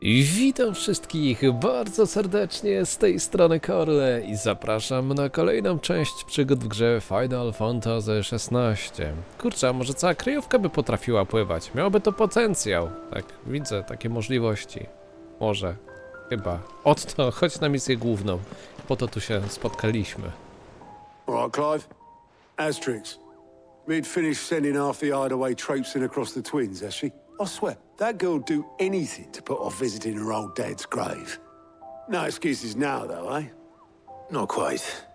I witam wszystkich bardzo serdecznie z tej strony Korle i zapraszam na kolejną część przygód w grze Final Fantasy XVI. Kurczę, a może cała kryjówka by potrafiła pływać? Miałoby to potencjał. Tak, widzę takie możliwości. Może. Chyba. Otto, chodź na misję główną. Po to tu się spotkaliśmy. All right, Clive. Asterix. We'd finished sending half the hideaway traipsing across the twins, has she? I swear, that girl'd do anything to put off visiting her old dad's grave. No excuses now, though, eh? Not quite.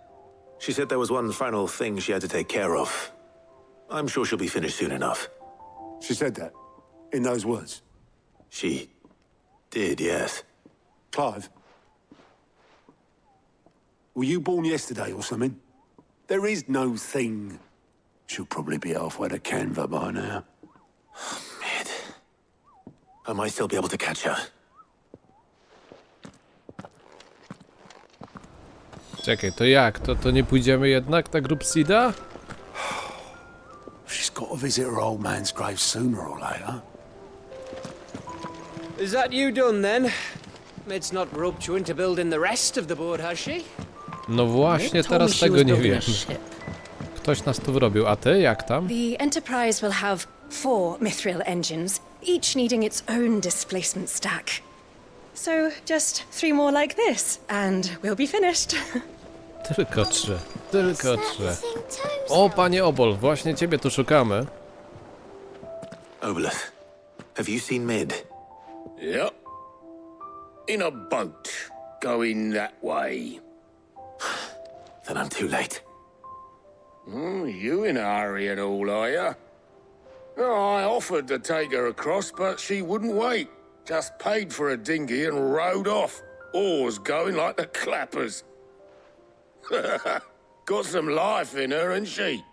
She said there was one final thing she had to take care of. I'm sure she'll be finished soon enough. She said that, in those words. She did, yes. Clive, were you born yesterday or something? There is no thing. She'll probably be halfway to Canva by now. Mid. I might still be able to catch her. Czekaj, to jak? To nie pójdziemy jednak na grup Sida? She's got to visit her old man's grave sooner or later. Is that you done then? Mid's not roped you into building the rest of the board, has she? No właśnie, teraz tego nie wiem. Ktoś nas tu wrobił, a ty jak tam? The Enterprise will have 4 mithril engines, each needing its own displacement stack. So just 3 more like this, and we'll be finished. Tylko 3. Tylko 3. O, panie Obol, właśnie ciebie tu szukamy. Obeleth, have you seen Mid? Yep. In a boat, going that way. Then I'm too late. You in a hurry at all, are you? Oh, I offered to take her across, but she wouldn't wait. Just paid for a dinghy and rowed off. Oars going like the clappers. Got some life in her, ain't she?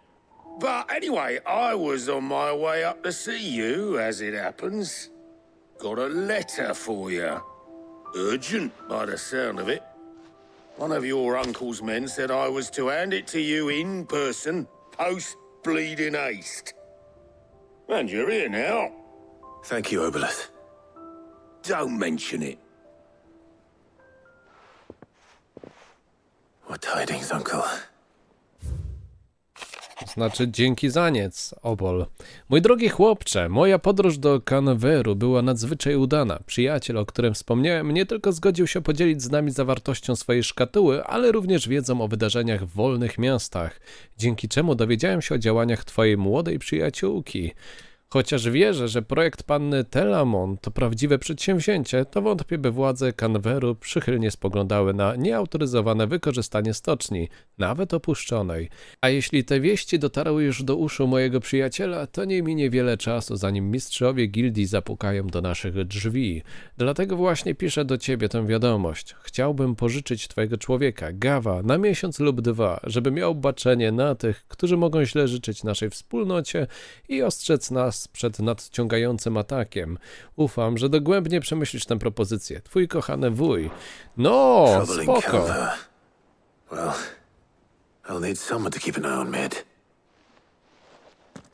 But anyway, I was on my way up to see you, as it happens. Got a letter for you. Urgent, by the sound of it. One of your uncle's men said I was to hand it to you in person, post-bleeding haste. And you're here now. Thank you, Obeleth. Don't mention it. What tidings, uncle? Znaczy dzięki za nic, Obol. Mój drogi chłopcze, moja podróż do Canveru była nadzwyczaj udana. Przyjaciel, o którym wspomniałem, nie tylko zgodził się podzielić z nami zawartością swojej szkatuły, ale również wiedzą o wydarzeniach w wolnych miastach, dzięki czemu dowiedziałem się o działaniach twojej młodej przyjaciółki. Chociaż wierzę, że projekt panny Telamon to prawdziwe przedsięwzięcie, to wątpię, by władze Canveru przychylnie spoglądały na nieautoryzowane wykorzystanie stoczni, nawet opuszczonej. A jeśli te wieści dotarły już do uszu mojego przyjaciela, to nie minie wiele czasu, zanim mistrzowie gildii zapukają do naszych drzwi. Dlatego właśnie piszę do ciebie tę wiadomość. Chciałbym pożyczyć twojego człowieka, Gawa, na miesiąc lub 2, żeby miał baczenie na tych, którzy mogą źle życzyć naszej wspólnocie i ostrzec nas przed nadciągającym atakiem. Ufam, że dogłębnie przemyślisz tę propozycję. Twój kochany wuj. No, Trouble in spoko. Canva. Well, I'll need someone to keep an eye on Mid.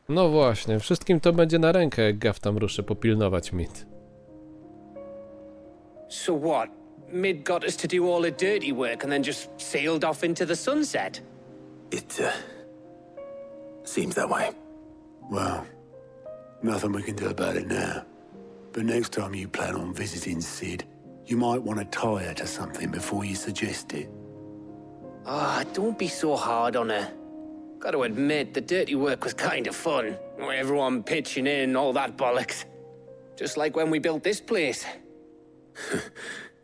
No właśnie, wszystkim to będzie na rękę, jak Gav tam ruszy popilnować Mid. So what? Mid got us to do all the dirty work and then just sailed off into the sunset? It, seems that way. Well, nothing we can do about it now. But next time you plan on visiting Sid, you might want to tie her to something before you suggest it. Ah, don't be so hard on her. Got to admit, the dirty work was kind of fun. Everyone pitching in, all that bollocks. Just like when we built this place.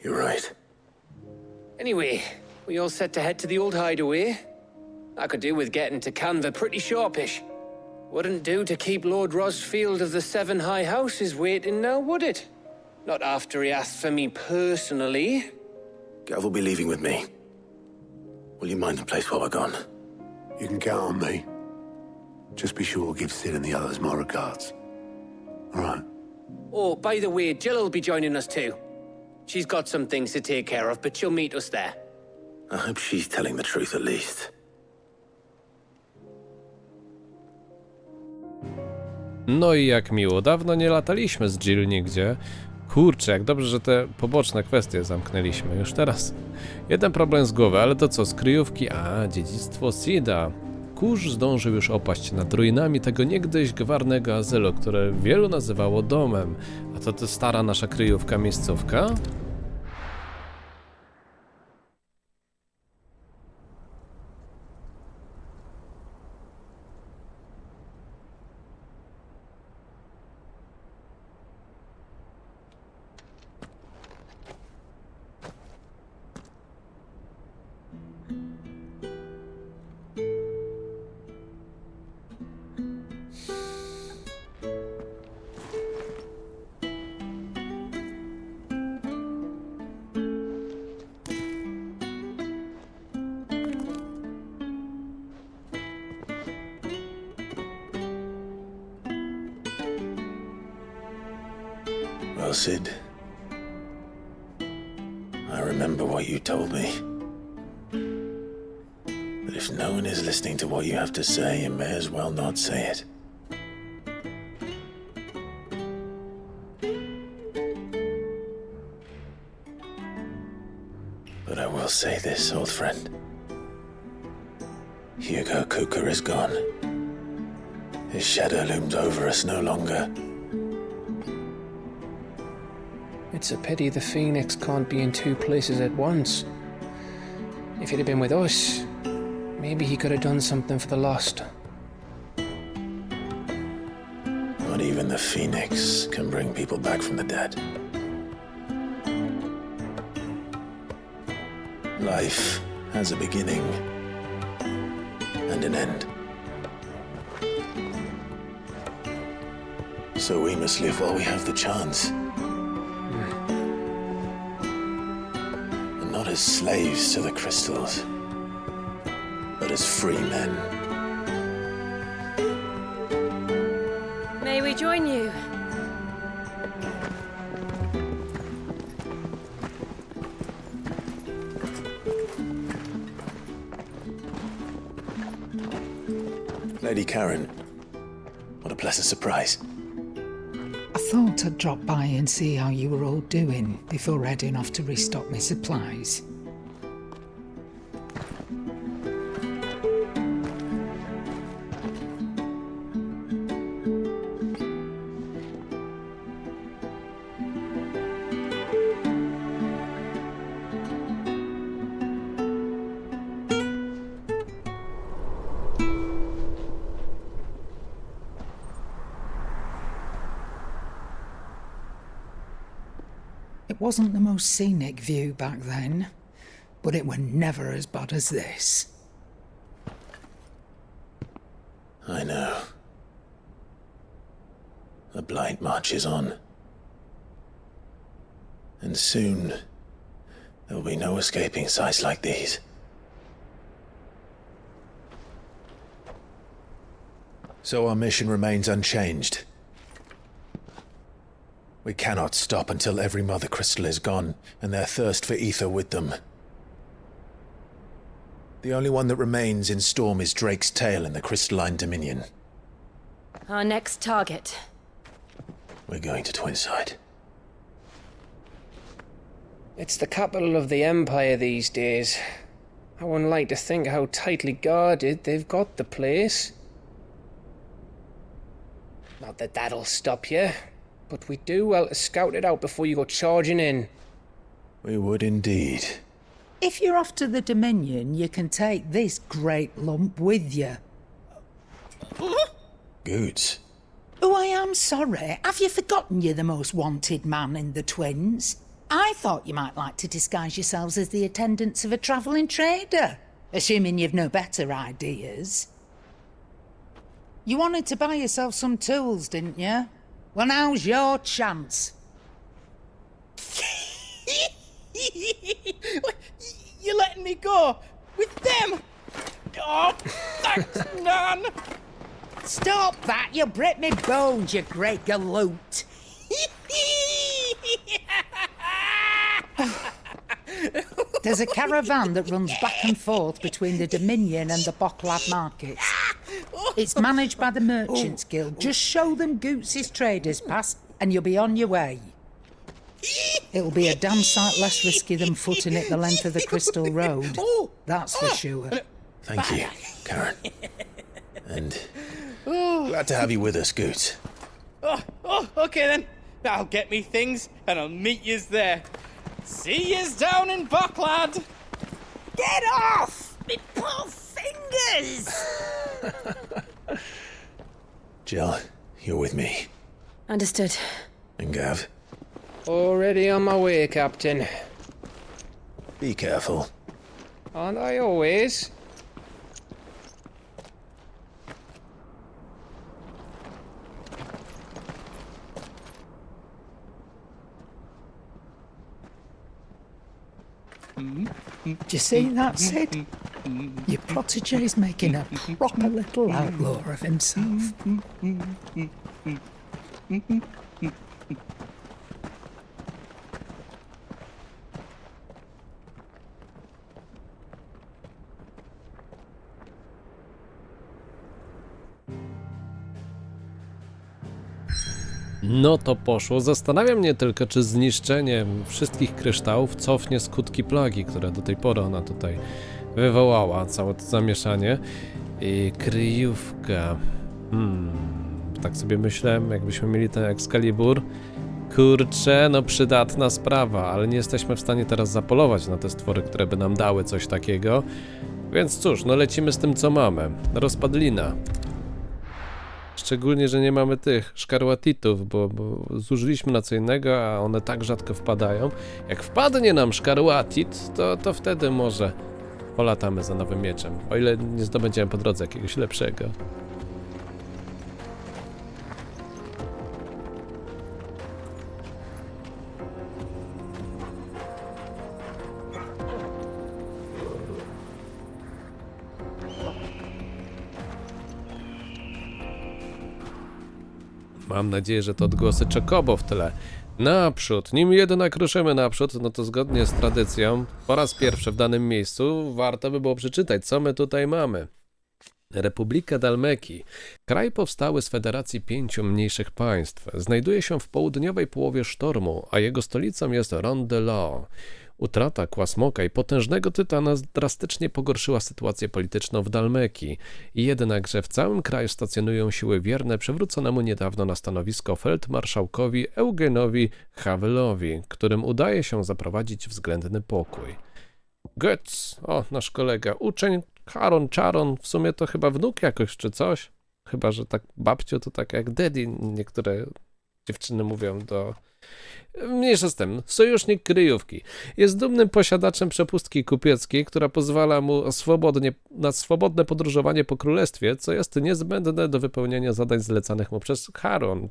You're right. Anyway, we all set to head to the old hideaway. I could do with getting to Canva pretty sharpish. Wouldn't do to keep Lord Rosfield of the Seven High Houses waiting now, would it? Not after he asked for me personally. Gav will be leaving with me. Will you mind the place while we're gone? You can count on me. Just be sure to give Sid and the others my regards. All right. Oh, by the way, Jill will be joining us too. She's got some things to take care of, but she'll meet us there. I hope she's telling the truth at least. No i jak miło, dawno nie lataliśmy z Jill nigdzie. Kurczę, jak dobrze, że te poboczne kwestie zamknęliśmy już teraz. Jeden problem z głowy, ale to co, z kryjówki? A, dziedzictwo Sida. Kurz zdążył już opaść nad ruinami tego niegdyś gwarnego azylu, które wielu nazywało domem. A to stara nasza kryjówka, miejscówka? Well, Sid, I remember what you told me. That if no one is listening to what you have to say, you may as well not say it. But I will say this, old friend. Hugo Cooker is gone. His shadow looms over us no longer. It's a pity the Phoenix can't be in two places at once. If he'd have been with us, maybe he could have done something for the lost. Not even the Phoenix can bring people back from the dead. Life has a beginning and an end. So we must live while we have the chance. And not as slaves to the crystals, but as free men. May we join you? Lady Karen, what a pleasant surprise. I thought I'd drop by and see how you were all doing before heading off to restock my supplies. It wasn't the most scenic view back then, but it were never as bad as this. I know. The blight marches on. And soon, there'll be no escaping sights like these. So our mission remains unchanged. We cannot stop until every mother crystal is gone, and their thirst for ether with them. The only one that remains in Storm is Drake's tail in the crystalline dominion. Our next target. We're going to Twinside. It's the capital of the Empire these days. I wouldn't like to think how tightly guarded they've got the place. Not that that'll stop you, but we do well to scout it out before you go charging in. We would indeed. If you're off to the Dominion, you can take this great lump with you. Goods. Oh, I am sorry. Have you forgotten you're the most wanted man in the Twins? I thought you might like to disguise yourselves as the attendants of a travelling trader, assuming you've no better ideas. You wanted to buy yourself some tools, didn't you? Well, now's your chance. You're letting me go with them? Oh, thanks, Nan. Stop that! You'll break me bones, you great galoot. There's a caravan that runs back and forth between the Dominion and the Bocklad markets. It's managed by the Merchants Guild. Just show them Goots' traders pass and you'll be on your way. It'll be a damn sight less risky than footing it the length of the Crystal Road. That's for sure. Thank you, Karen. And glad to have you with us, Goot. Okay then. I'll get me things and I'll meet yous there. See yous down in Bucklad. Get off! Me poor fingers! Jill, you're with me. Understood. And Gav, Already on my way, Captain. be careful. Aren't I always? Do you see that, Sid? Your protege's making a proper little outlaw of himself. No to poszło. Zastanawiam mnie tylko, czy zniszczenie wszystkich kryształów cofnie skutki plagi, które do tej pory ona tutaj wywołała, całe to zamieszanie. I kryjówka. Tak sobie myślę, jakbyśmy mieli ten Excalibur. Kurczę, no przydatna sprawa, ale nie jesteśmy w stanie teraz zapolować na te stwory, które by nam dały coś takiego. Więc cóż, no lecimy z tym, co mamy. Rozpadlina. Szczególnie, że nie mamy tych szkarłatitów, bo zużyliśmy na co innego, a one tak rzadko wpadają. Jak wpadnie nam szkarłatit, to wtedy może polatamy za nowym mieczem. O ile nie zdobędziemy po drodze jakiegoś lepszego. Mam nadzieję, że to odgłosy Czokobo w tle. Naprzód, nim jednak ruszymy naprzód, no to zgodnie z tradycją, po raz pierwszy w danym miejscu warto by było przeczytać, co my tutaj mamy. Republika Dalmekii. Kraj powstały z federacji 5 mniejszych państw. Znajduje się w południowej połowie sztormu, a jego stolicą jest Rondelot. Utrata Kłasmoka i potężnego tytana drastycznie pogorszyła sytuację polityczną w Dalmekii. Jednakże w całym kraju stacjonują siły wierne przywróconemu niedawno na stanowisko feldmarszałkowi Eugenowi Havelowi, którym udaje się zaprowadzić względny pokój. Götz, o, nasz kolega, uczeń Charon, w sumie to chyba wnuk jakoś czy coś. Chyba że tak babciu to tak jak daddy niektóre dziewczyny mówią do... Mniejsza z tym, sojusznik kryjówki. Jest dumnym posiadaczem przepustki kupieckiej, która pozwala mu na swobodne podróżowanie po królestwie, co jest niezbędne do wypełnienia zadań zlecanych mu przez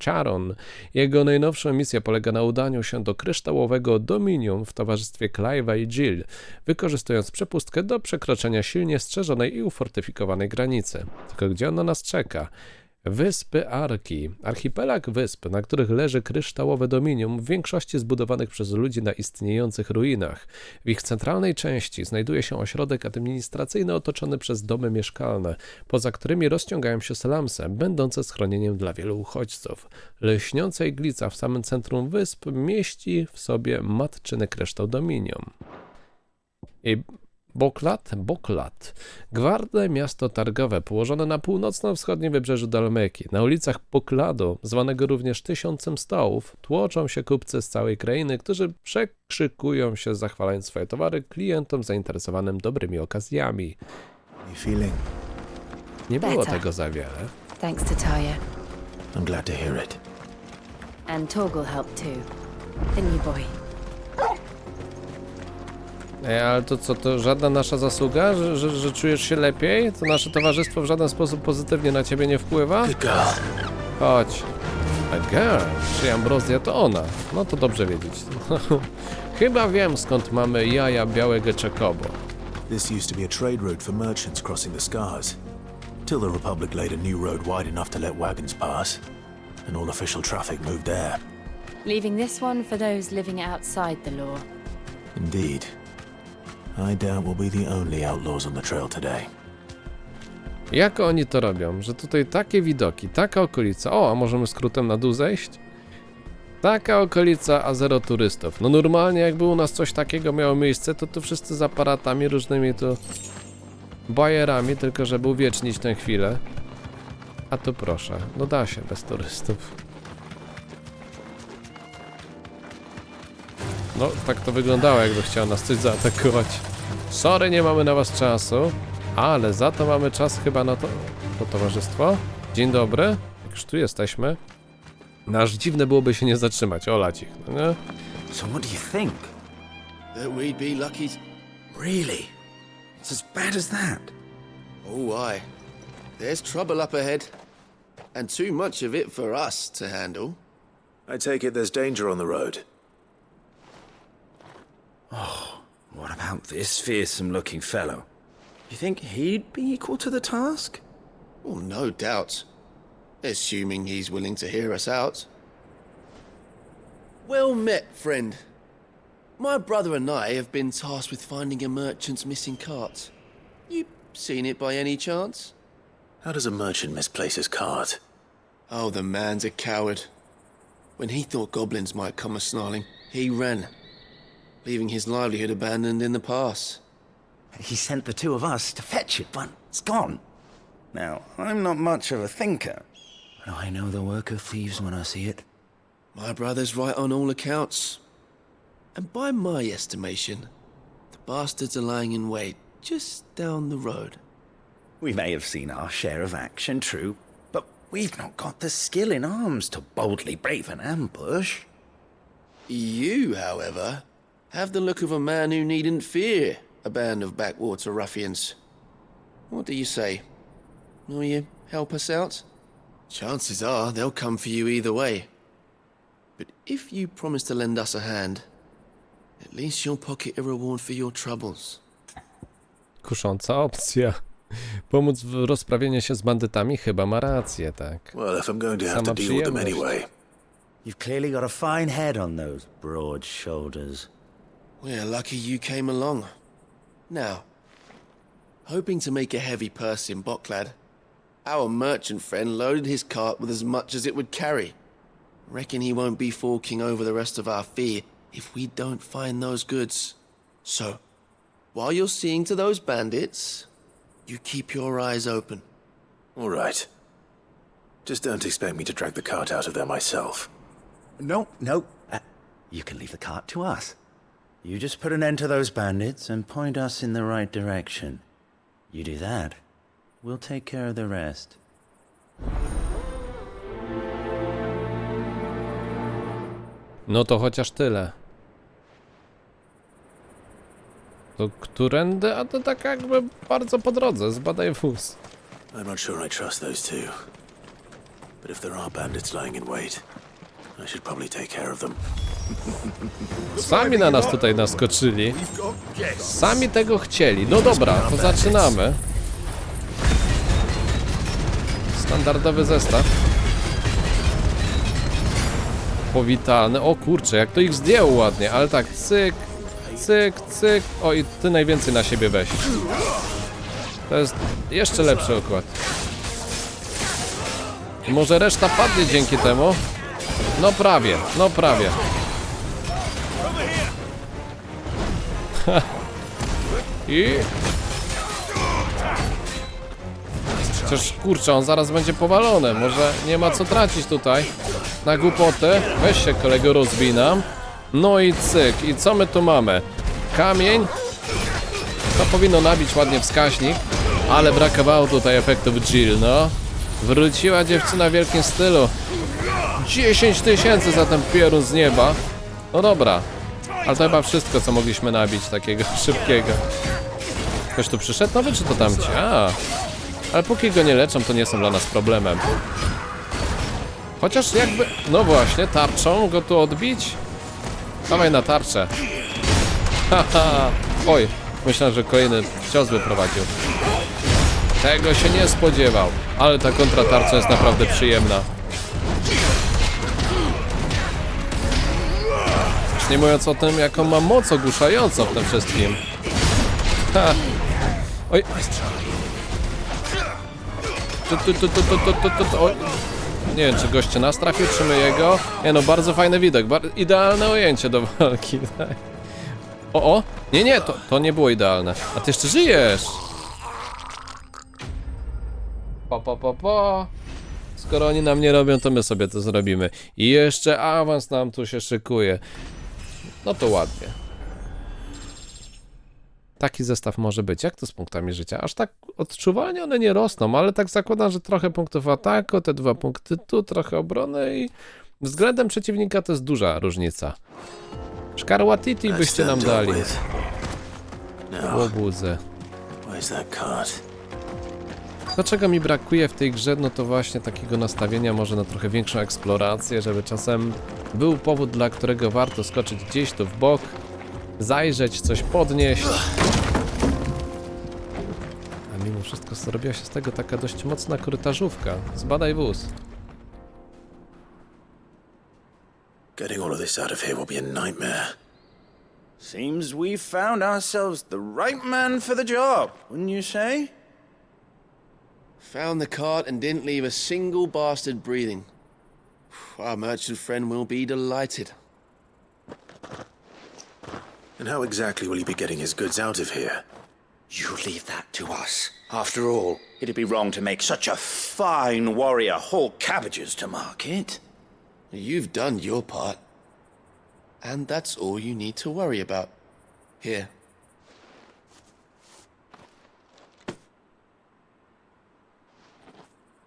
Charon. Jego najnowsza misja polega na udaniu się do kryształowego Dominium w towarzystwie Clive'a i Jill, wykorzystując przepustkę do przekroczenia silnie strzeżonej i ufortyfikowanej granicy. Tylko gdzie ona nas czeka? Wyspy Arki. Archipelag wysp, na których leży kryształowe dominium, w większości zbudowanych przez ludzi na istniejących ruinach. W ich centralnej części znajduje się ośrodek administracyjny otoczony przez domy mieszkalne, poza którymi rozciągają się slumsy, będące schronieniem dla wielu uchodźców. Lśniąca iglica w samym centrum wysp mieści w sobie matczyny kryształ dominium. I Boklat. Gwardne miasto targowe położone na północno-wschodnim wybrzeżu Dalmekii. Na ulicach Bokladu, zwanego również 1000 stołów, tłoczą się kupcy z całej krainy, którzy przekrzykują się, zachwalając swoje towary klientom zainteresowanym dobrymi okazjami. Nie było tego za wiele. Thanks to Taya. I'm glad to hear it. And Torgal helped too. The new boy. Ale to co, to żadna nasza zasługa, że czujesz się lepiej? To nasze towarzystwo w żaden sposób pozytywnie na ciebie nie wpływa? Good girl. Chodź. A girl, czy Ambrozja to ona? No to dobrze wiedzieć. Chyba wiem, skąd mamy jaja białego Czakobo. This used to be a trade route for merchants crossing the Scars, till the Republic laid a new road wide enough to let wagons pass, and all official traffic moved there. Leaving this one for those living outside the law. Indeed. I doubt we'll be the only outlaws on the trail today. Jak oni to robią? Że tutaj takie widoki, taka okolica. O, a możemy skrótem na dół zejść? Taka okolica, a zero turystów. No normalnie jakby u nas coś takiego miało miejsce, to tu wszyscy z aparatami, różnymi tu bajerami, tylko żeby uwiecznić tę chwilę. A tu proszę, no da się bez turystów. No, tak to wyglądało, jakby chciał nas coś zaatakować. Sorry, nie mamy na was czasu, ale za to mamy czas chyba na to towarzystwo. Dzień dobry, jak już tu jesteśmy. Nasz dziwne byłoby się nie zatrzymać, olać ich, no nie? So what do you think? That we'd be lucky. Really? It's as bad as that? Oh, aye. There's trouble up ahead. And too much of it for us to handle. I take it there's danger on the road. What about this fearsome-looking fellow? You think he'd be equal to the task? Well, no doubt. Assuming he's willing to hear us out. Well met, friend. My brother and I have been tasked with finding a merchant's missing cart. You seen it by any chance? How does a merchant misplace his cart? Oh, the man's a coward. When he thought goblins might come a-snarling, he ran, leaving his livelihood abandoned in the pass. He sent the two of us to fetch it, but it's gone. Now, I'm not much of a thinker, but I know the work of thieves when I see it. My brother's right on all accounts. And by my estimation, the bastards are lying in wait just down the road. We may have seen our share of action, true, but we've not got the skill in arms to boldly brave an ambush. You, however, have the look of a man who needn't fear a band of backwater ruffians. What do you say? Will you help us out? Chances are they'll come for you either way. But if you promise to lend us a hand, at least you'll pocket a reward for your troubles. Kusząca opcja. Pomóc w rozprawieniu się z bandytami chyba ma rację, tak. Well, if I'm going to have to Sama deal with them przyjemność. anyway. You've clearly got a fine head on those broad shoulders. We're lucky you came along. Now, hoping to make a heavy purse in Bocklad, our merchant friend loaded his cart with as much as it would carry. Reckon he won't be forking over the rest of our fee if we don't find those goods. So, while you're seeing to those bandits, you keep your eyes open. All right. Just don't expect me to drag the cart out of there myself. No. You can leave the cart to us. You just put an end to those bandits and point us in the right direction. You do that, we'll take care of the rest. No to chociaż tyle. To którędy? A to tak jakby bardzo po drodze, zbadaj wóz. I'm not sure I trust those two. But if there are bandits lying in wait, I should probably take care of them. Sami na nas tutaj naskoczyli. Sami tego chcieli. No dobra, to zaczynamy. Standardowy zestaw. Powitalny. O kurczę, jak to ich zdjęło ładnie, ale tak, cyk, cyk, cyk. O, i ty najwięcej na siebie weź. To jest jeszcze lepszy układ. I może reszta padnie dzięki temu? No prawie, no prawie. I... Chociaż kurczę, on zaraz będzie powalony. Może nie ma co tracić tutaj na głupoty. Weź się kolego, rozbij nam. No i cyk. I co my tu mamy? Kamień. To powinno nabić ładnie wskaźnik. Ale brakowało tutaj efektów Jill, no. Wróciła dziewczyna w wielkim stylu. 10 000 za ten piorun z nieba. No dobra. Ale to chyba wszystko, co mogliśmy nabić takiego szybkiego. Ktoś tu przyszedł nowy, czy to tamci? A. Ale póki go nie leczą, to nie są dla nas problemem. Chociaż jakby... No właśnie, tarczą go tu odbić? Dawaj na tarczę. Haha. Oj, myślałem, że kolejny cios wyprowadził. Tego się nie spodziewał. Ale ta kontratarcza jest naprawdę przyjemna. Już nie mówiąc o tym, jaką ma moc ogłuszającą w tym wszystkim. Ha. Oj. Oj. Nie wiem, czy goście nas trafił, czy my jego. Nie no, bardzo fajny widok, idealne ujęcie do walki. Tak. O! Nie, to nie było idealne. A ty jeszcze żyjesz! Po. Skoro oni nam nie robią, to my sobie to zrobimy. I jeszcze awans nam tu się szykuje. No to ładnie. Taki zestaw może być. Jak to z punktami życia? Aż tak odczuwalnie one nie rosną, ale tak zakładam, że trochę punktów ataku, te 2 punkty tu, trochę obrony i względem przeciwnika to jest duża różnica. Szkarłatiti byście nam dali. Łobudzę. To, czego mi brakuje w tej grze, no to właśnie takiego nastawienia może na trochę większą eksplorację, żeby czasem był powód, dla którego warto skoczyć gdzieś tu w bok, zajrzeć, coś podnieść. A mimo wszystko zrobiła się z tego taka dość mocna korytarzówka. Zbadaj wóz. Getting all of this out of here will be a nightmare. Seems we've found ourselves the right man for the job, wouldn't you say? Found the cart and didn't leave a single bastard breathing. Our merchant friend will be delighted. And how exactly will he be getting his goods out of here? You leave that to us. After all, it'd be wrong to make such a fine warrior haul cabbages to market. You've done your part. And that's all you need to worry about. Here.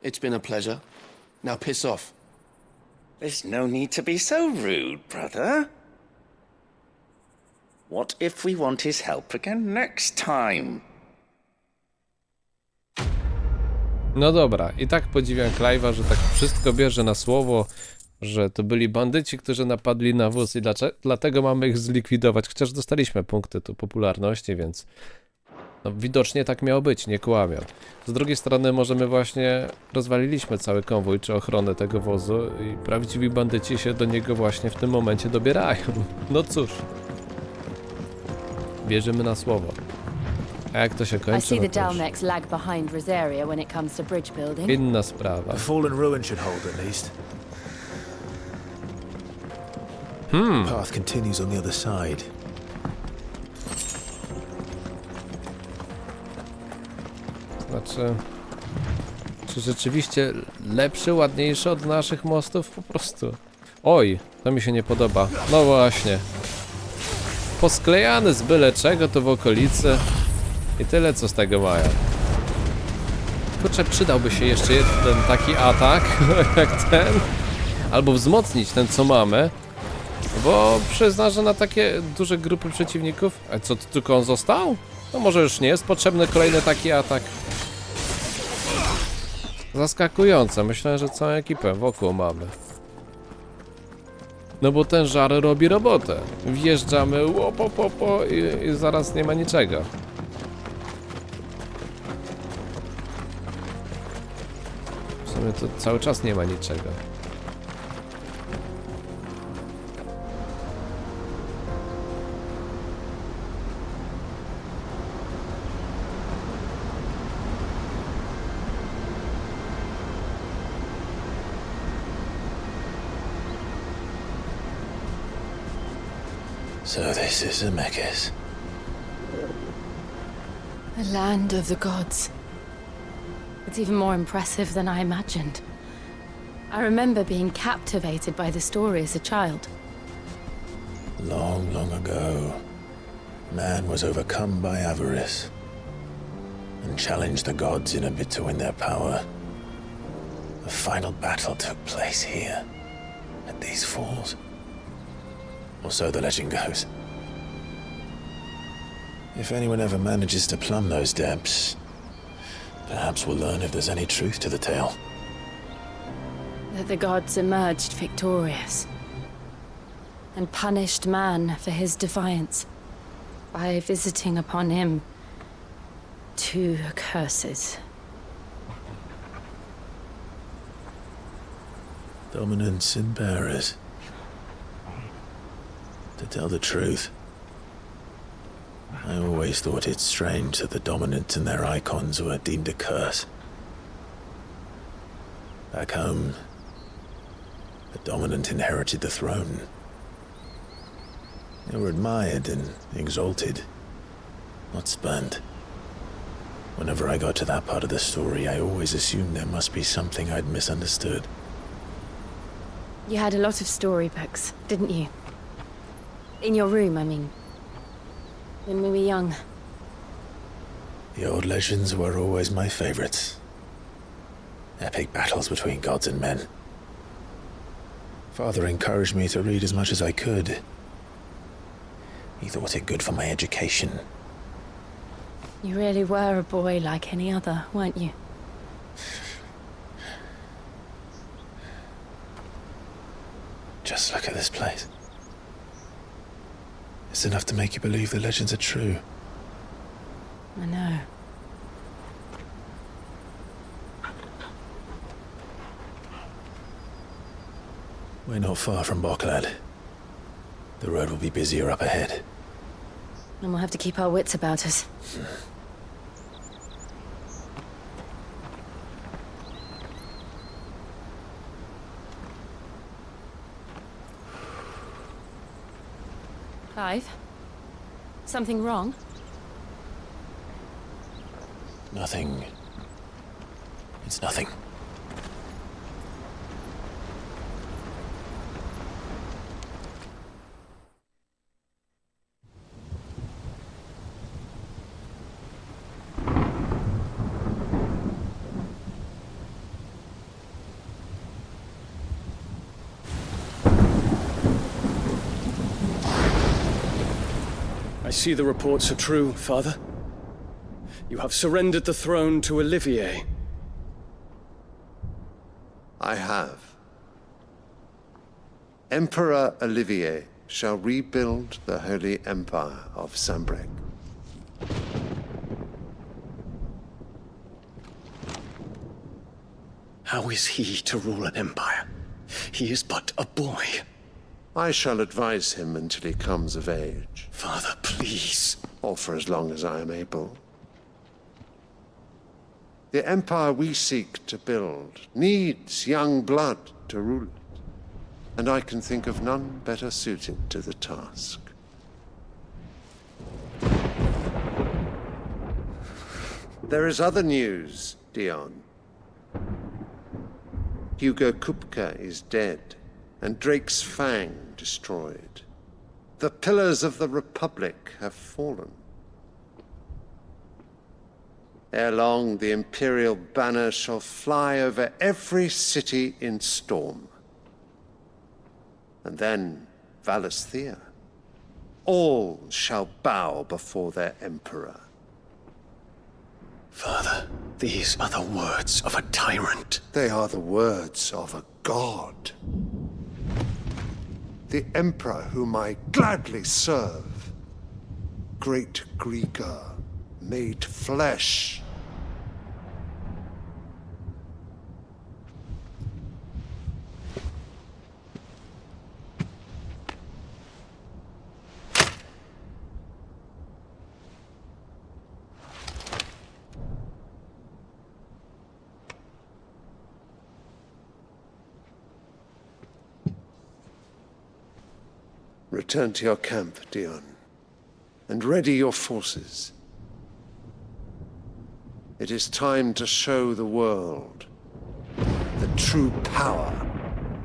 It's been a pleasure. Now piss off. There's no need to be so rude, brother. What if we want his help again next time? No dobra, i tak podziwiam Clive'a, że tak wszystko bierze na słowo, że to byli bandyci, którzy napadli na wóz i dlatego mamy ich zlikwidować, chociaż dostaliśmy punkty tu popularności, więc no, widocznie tak miało być, nie kłamią. Z drugiej strony możemy właśnie rozwaliliśmy cały konwój czy ochronę tego wozu i prawdziwi bandyci się do niego właśnie w tym momencie dobierają. No cóż. Bierzemy na słowo. A jak to się kończy? No to inna sprawa. The fallen ruin should hold at least. The path continues on the other side. Znaczy, czy rzeczywiście lepszy, ładniejszy od naszych mostów? Po prostu. Oj, to mi się nie podoba. No właśnie. Posklejany z byle czego to w okolicy. I tyle co z tego mają. Kurczę, przydałby się jeszcze jeden taki atak jak ten. Albo wzmocnić ten co mamy. Bo przyznam, że na takie duże grupy przeciwników... A co, tylko on został? No może już nie jest potrzebny kolejny taki atak. Zaskakujące, myślałem, że całą ekipę wokół mamy. No bo ten żar robi robotę. Wjeżdżamy łopo i zaraz nie ma niczego. W sumie to cały czas nie ma niczego. So this is Zemeckis. The land of the gods. It's even more impressive than I imagined. I remember being captivated by the story as a child. Long, long ago, man was overcome by avarice and challenged the gods in a bid to win their power. The final battle took place here, at these falls. Or so the legend goes. If anyone ever manages to plumb those depths, perhaps we'll learn if there's any truth to the tale. That the gods emerged victorious and punished man for his defiance by visiting upon him 2 curses. Dominance and bearers. To tell the truth, I always thought it strange that the dominant and their icons were deemed a curse. Back home, The dominant inherited the throne. They were admired and exalted, not spurned. Whenever I got to that part of the story, I always assumed there must be something I'd misunderstood. You had a lot of storybooks, didn't you? In your room, I mean. When we were young. The old legends were always my favorites. Epic battles between gods and men. Father encouraged me to read as much as I could. He thought it good for my education. You really were a boy like any other, weren't you? Just look at this place. It's enough to make you believe the legends are true. I know. We're not far from Boklad. The road will be busier up ahead. And we'll have to keep our wits about us. Clive? Something wrong? Nothing. It's nothing. I see the reports are true, Father. You have surrendered the throne to Olivier. I have. Emperor Olivier shall rebuild the Holy Empire of Sambrec. How is he to rule an empire? He is but a boy. I shall advise him until he comes of age. Father, please. Or for as long as I am able. The empire we seek to build needs young blood to rule it, and I can think of none better suited to the task. There is other news, Dion. Hugo Kupka is dead, and Drake's Fang destroyed. The pillars of the Republic have fallen. Ere long, the Imperial banner shall fly over every city in storm. And then, Valisthea. All shall bow before their Emperor. Father, these are the words of a tyrant. They are the words of a god. The Emperor whom I gladly serve. Great Greeker, made flesh. Return to your camp, Dion, and ready your forces. It is time to show the world the true power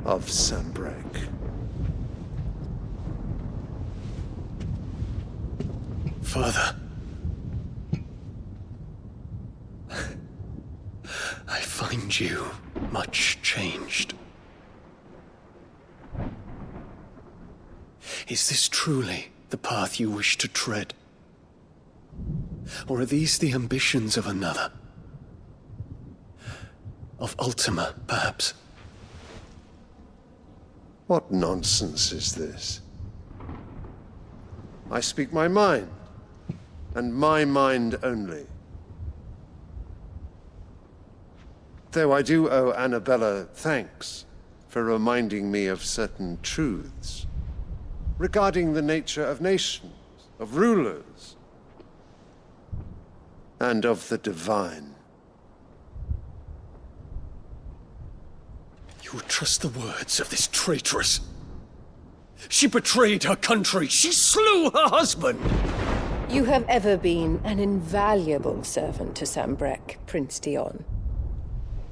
of Sambrec. Father, I find you much changed. Is this truly the path you wish to tread? Or are these the ambitions of another? Of Ultima, perhaps? What nonsense is this? I speak my mind, and my mind only. Though I do owe Annabella thanks for reminding me of certain truths regarding the nature of nations, of rulers, and of the divine. You would trust the words of this traitress. She betrayed her country. She slew her husband. You have ever been an invaluable servant to Sambrek, Prince Dion.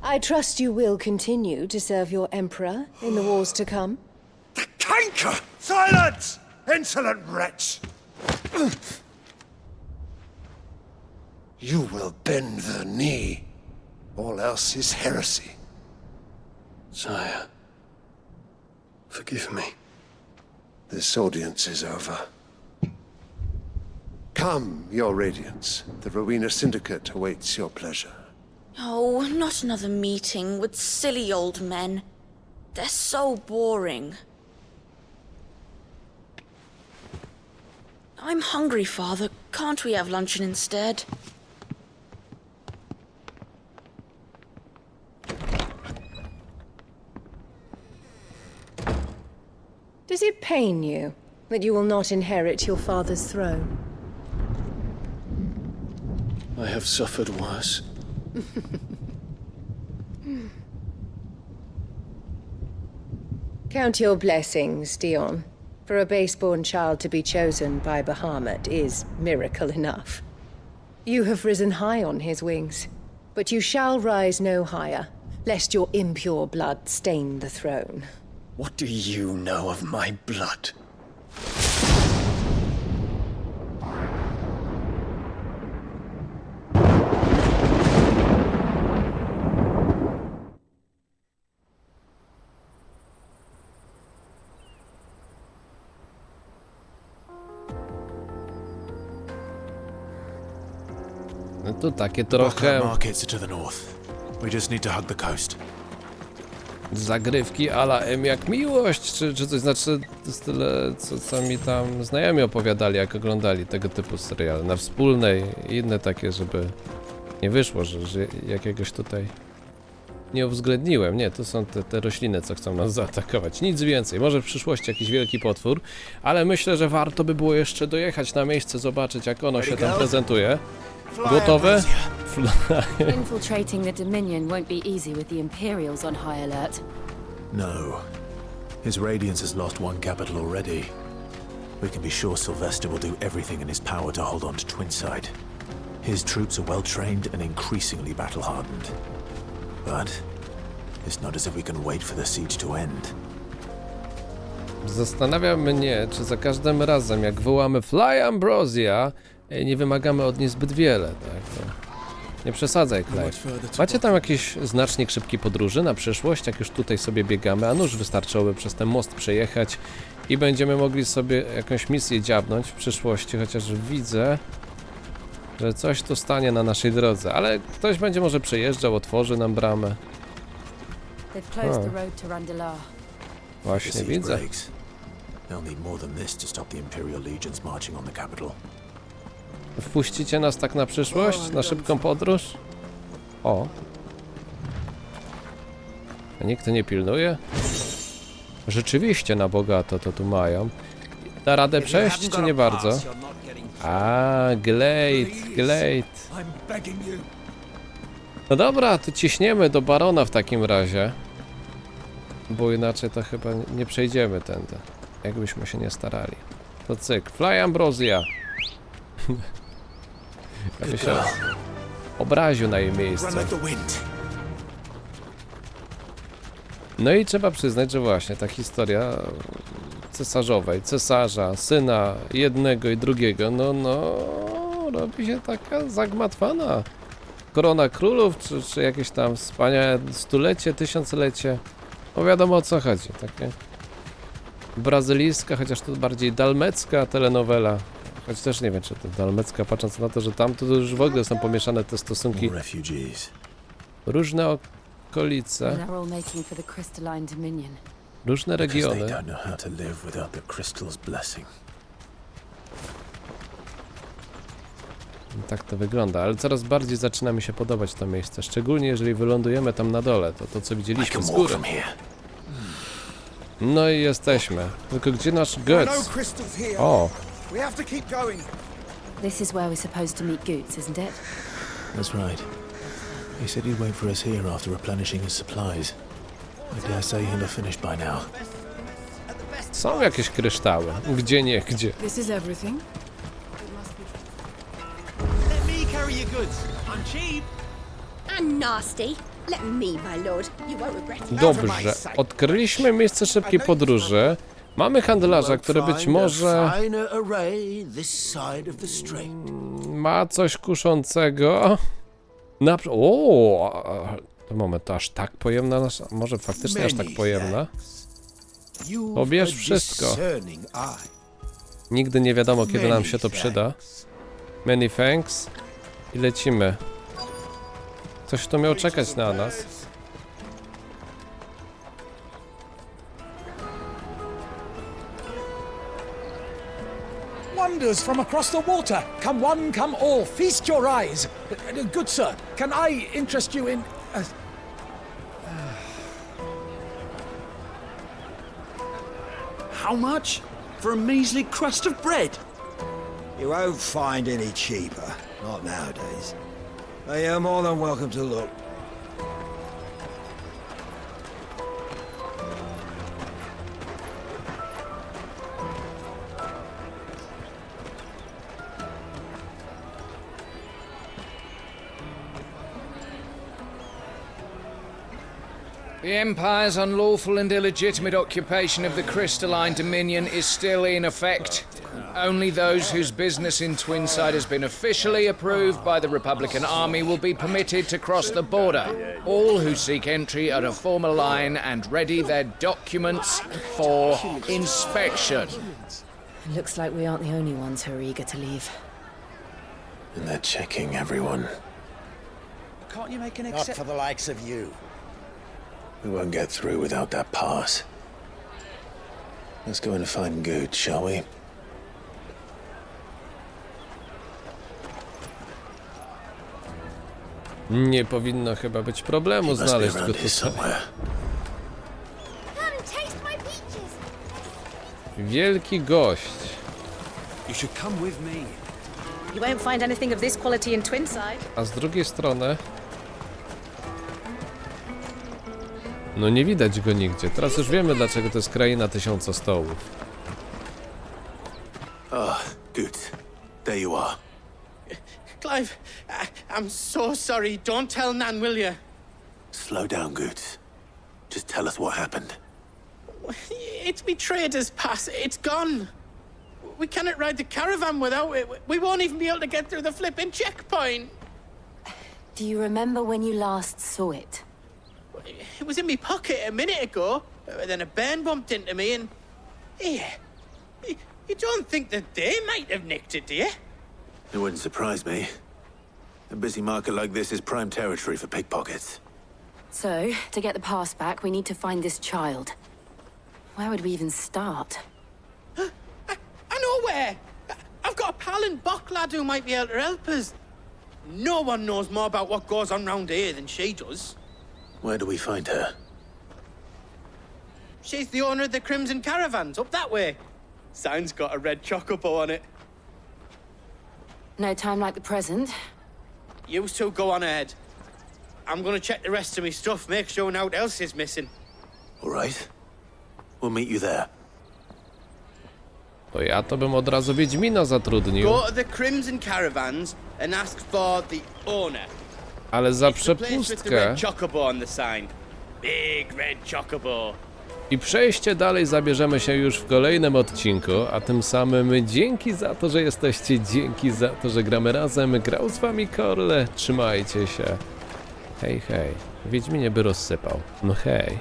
I trust you will continue to serve your emperor in the wars to come. The canker! Silence! Insolent wretch! You will bend the knee. All else is heresy. Sire, forgive me. This audience is over. Come, your radiance. The Rowena Syndicate awaits your pleasure. Oh, not another meeting with silly old men. They're so boring. I'm hungry, Father. Can't we have luncheon instead? Does it pain you that you will not inherit your father's throne? I have suffered worse. Count your blessings, Dion. For a base-born child to be chosen by Bahamut is miracle enough. You have risen high on his wings, but you shall rise no higher, lest your impure blood stain the throne. What do you know of my blood? No to takie trochę Markets are to the north. We just need to hug the coast. zagrywki a la M jak miłość, czy coś, znaczy to jest tyle, co mi tam znajomi opowiadali, jak oglądali tego typu seriale na Wspólnej i inne takie, żeby nie wyszło, że jakiegoś tutaj nie uwzględniłem. Nie, to są te rośliny, co chcą nas zaatakować. Nic więcej. Może w przyszłości jakiś wielki potwór, ale myślę, że warto by było jeszcze dojechać na miejsce, zobaczyć, jak ono się tam prezentuje. Gotowe? Infiltrating the Dominion won't be easy with the Imperials on high alert. No. His Radiance has lost one capital already. We can be sure Sylvester will do everything in his power to hold on to Twinside. His troops are well trained and increasingly battle-hardened. But it's not as if we can wait for the siege to end. Zastanawia mnie, czy za każdym razem, jak wołamy Fly Ambrosia, nie wymagamy od niej zbyt wiele, tak? Nie przesadzaj, Clive. Macie tam jakiś znacznik szybkiej podróży na przyszłość, jak już tutaj sobie biegamy, a nuż wystarczyłoby przez ten most przejechać i będziemy mogli sobie jakąś misję dziabnąć w przyszłości, chociaż widzę, że coś tu stanie na naszej drodze, ale ktoś będzie może przejeżdżał, otworzy nam bramę. Właśnie widzę. Wpuścicie nas tak na przyszłość? Na szybką podróż? O. A nikt nie pilnuje? Rzeczywiście na bogato to tu mają. Da radę przejść, czy nie bardzo? A, Glade. No dobra, to ciśniemy do Barona w takim razie. Bo inaczej to chyba nie przejdziemy tędy. Jakbyśmy się nie starali. To cyk, Fly Ambrosia. Ja by się obraził na jej miejsce. No i trzeba przyznać, że właśnie ta historia cesarzowej, cesarza, syna jednego i drugiego, no robi się taka zagmatwana. Korona królów, czy jakieś tam wspaniałe stulecie, tysiąclecie. No wiadomo o co chodzi, takie brazylijska, chociaż to bardziej dalmecka telenowela. Choć też nie wiem, czy to dalmecka, patrząc na to, że tam to już w ogóle są pomieszane te stosunki. Różne okolice. Różne regiony. Tak to wygląda, ale coraz bardziej zaczyna mi się podobać to miejsce, szczególnie jeżeli wylądujemy tam na dole, to co widzieliśmy z góry. No i jesteśmy. Tylko gdzie nasz Guts? O! This is where we're supposed to meet Goots, isn't it? That's right. He said he'd wait for us here after replenishing his supplies. I dare say you'll have finished by now. Są jakieś kryształy. Gdzie nie, gdzie. This is everything. Let me carry your goods. I'm cheap. And nasty. Let me, my lord. You won't regret it. Dobrze, odkryliśmy miejsce szybkiej podróży. Mamy handlarza, który być może ma coś kuszącego. Moment, to aż tak pojemna nasza... Może faktycznie aż tak pojemna? Pobierz wszystko. Nigdy nie wiadomo, kiedy nam się to przyda. Many thanks. I lecimy. Coś tu miał czekać na nas. Wonders from across the water. Come one, come all. Feast your eyes. Good sir, can I interest you in... How much? For a measly crust of bread? You won't find any cheaper. Not nowadays. But you're more than welcome to look. The Empire's unlawful and illegitimate occupation of the crystalline dominion is still in effect. Only those whose business in Twinside has been officially approved by the Republican Army will be permitted to cross the border. All who seek entry are to form a line and ready their documents for inspection. Looks like we aren't the only ones who are eager to leave. And they're checking everyone. Can't you make an Not for the likes of you. We won't get through without that pass. Let's go and find Good, shall we? Nie powinno chyba być problemu znaleźć go tutaj. Wielki gość. You should come with me. You won't find anything of this quality in Twinside. A z drugiej strony... No nie widać go nigdzie. Teraz już wiemy, dlaczego to jest kraina tysiąca stołów. Good. There you are. Clive, I'm so sorry. Don't tell Nan, will you? Slow down, Good. Just tell us what happened. It's me trader's pass. It's gone. We cannot ride the caravan without it. We won't even be able to get through the flipping checkpoint. Do you remember when you last saw it? It was in my pocket a minute ago. Then a bairn bumped into me and... Here. You don't think that they might have nicked it, do you? It wouldn't surprise me. A busy market like this is prime territory for pickpockets. So, to get the pass back, we need to find this child. Where would we even start? I know where! I've got a pal in Bock lad who might be able to help us. No one knows more about what goes on round here than she does. Where do we find her? She's the owner of the Crimson Caravans, up that way. Sign's got a red chocobo on it. No time like the present. You two go on ahead. I'm gonna check the rest of my stuff, make sure naught else is missing. All right. We'll meet you there. To ja to bym od razu Wiedźmina zatrudnił. Go to the Crimson Caravans and ask for the owner. Ale za It's the place with the przepustkę red chocobo on the sign. Big red chocobo. i przejście dalej zabierzemy się już w kolejnym odcinku, a tym samym dzięki za to, że jesteście, dzięki za to, że gramy razem. Grał z wami Korle, trzymajcie się. Hej, hej. Wiedźminie by rozsypał. No hej.